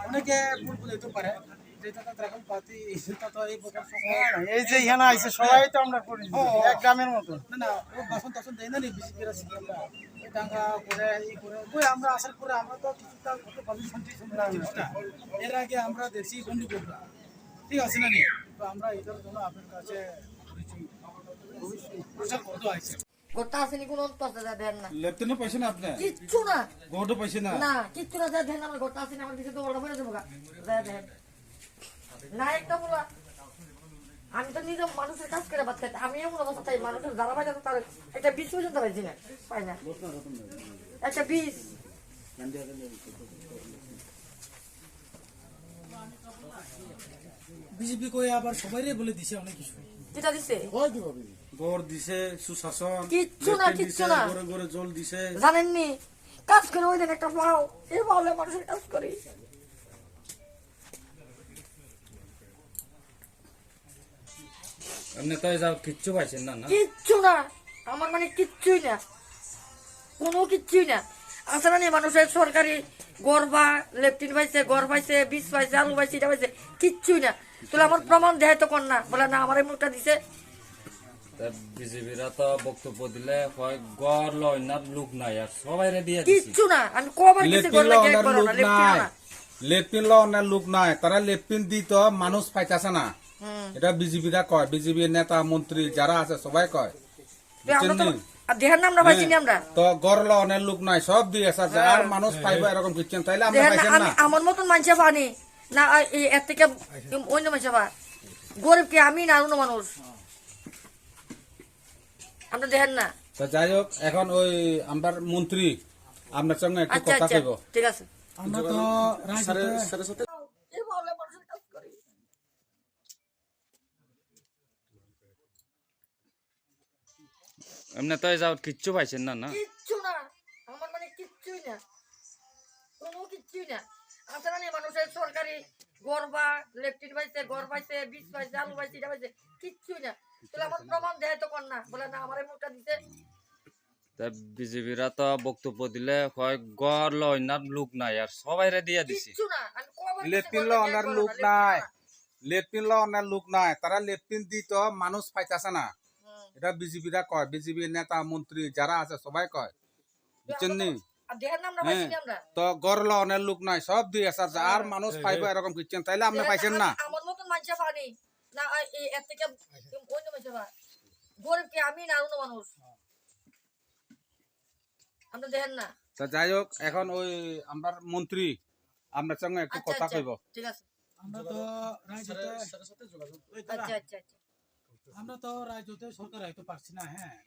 অনেকে ভুল বুঝতে পারে এই যে এখানে আইছে সবাই তো আমরা করি এক গ্রামের মতো না ও বাসন টাসন দেয় না বিসিবিরা আমরা টাকা করে এই করে আমরা আসার পরে আমরা তো কিছুটা ভালো শান্তি এর আগে আমরা দেখছি বন্ধু করলাম ঠিক আছে না তো আমরা এটার জন্য আপনার কাছে প্রচার করতে আইছি গোটা আসেনি কোনো পয়সা দেন না লেফটেন্ট পয়সা না আপনি কিচ্ছু না গোটা পয়সা না না কিচ্ছু না দেন আমার গোটা আসেনি আমার কিছু তো ওটা বলে দেবো দেন না একটা বলা আমি তো নিজে মানুষের কাজ করে বাচ্চা আমি এমন অবস্থা চাই মানুষের যারা পাই তার একটা 20 পর্যন্ত পাইছি না পাই না একটা 20 বিজেপি কই আবার সবাইরে বলে দিছে অনেক কিছু যেটা দিছে গড় দিছে সুশাসন কিচ্ছু না গড়ে গড়ে জল দিছে জানেননি কাজ করে ওই দিন একটা পাও এই পাওলে মানুষের কাজ করি আপনি তো যাও কিচ্ছু পাইছেন না না কিচ্ছু না আমার মানে কিচ্ছুই না কোনো কিচ্ছুই না আসলে নেই মানুষের সরকারি গড়বা লেফটিন পাইছে গড় পাইছে বীজ পাইছে আলু পাইছে এটা পাইছে কিচ্ছুই না তাহলে আমার প্রমাণ দেয় তো কর না বলে না আমার এই মুখটা দিছে বিজেপিরা তো বক্তব্য দিলে হয় গড় লয় না লোক নাই আর সবাই দিয়ে দিছে কিচ্ছু না আমি কবার কিছু গড় লাগে করো না লেফটিন না লেফটিন ল অনেক লোক নাই তারা লেফটিন দিত মানুষ পাইতাছে না এটা বিজেপিরা কয় বিজেপির নেতা মন্ত্রী যারা আছে সবাই কয় দেহের নাম পাইছি আমরা তো গড় ল অনেক লোক নাই সব দিয়ে আছে আর মানুষ পাইবো এরকম কিচ্ছেন তাইলে আমরা পাইছেন না আমার মতন মানুষ পানি না এর থেকে অন্য মানুষ পা গরিব কি আমি না অন্য মানুষ আমরা দেখেন না তো যাই হোক এখন ওই আমার মন্ত্রী আপনার সঙ্গে একটু আচ্ছা কথা আচ্ছা কইব ঠিক আছে আমরা তো এমনি তো যাও কিচ্ছু পাইছেন না না কিচ্ছু না আমার মানে কিচ্ছুই না কোনো কিচ্ছুই না আসলে নেই মানুষের সরকারি গড়বা লেফটিন পাইছে গড় পাইছে বীজ পাইছে আলু পাইছে এটা পাইছে কিচ্ছুই না তাহলে আমার প্রমাণ দেয় তো কর না বলে না আমার এই মুখটা দিছে বিজেপিরা তো বক্তব্য দিলে হয় গড় লয় না লোক নাই আর সবাই দিয়ে দিছে কিচ্ছু না আমি কবার লেফটিন ল অনেক লোক নাই লেফটিন ল অনেক লোক নাই তারা লেফটিন দিত মানুষ পাইতাছে না এটা বিজেপিরা কয় বিজেপির নেতা মন্ত্রী যারা আছে সবাই কয় বুঝছেন নি দেহের নাম পাইছি আমরা তো গড় ল অনেক লোক নাই সব দিয়ে আছে আর মানুষ পাইবো এরকম কিচ্ছেন তাইলে আপনি পাইছেন না আমার মতন মানুষ পানি না এর থেকে অন্য মানুষ পা গরিব কি আমি না অন্য মানুষ আমরা দেখেন না তা যাই হোক এখন ওই আমার মন্ত্রী আপনার সঙ্গে একটু কথা কইব ঠিক আছে আমরা তো রাজ্যতে আচ্ছা আচ্ছা আচ্ছা আমরা তো রাজ্যতে সরকার হয়তো পারছি না হ্যাঁ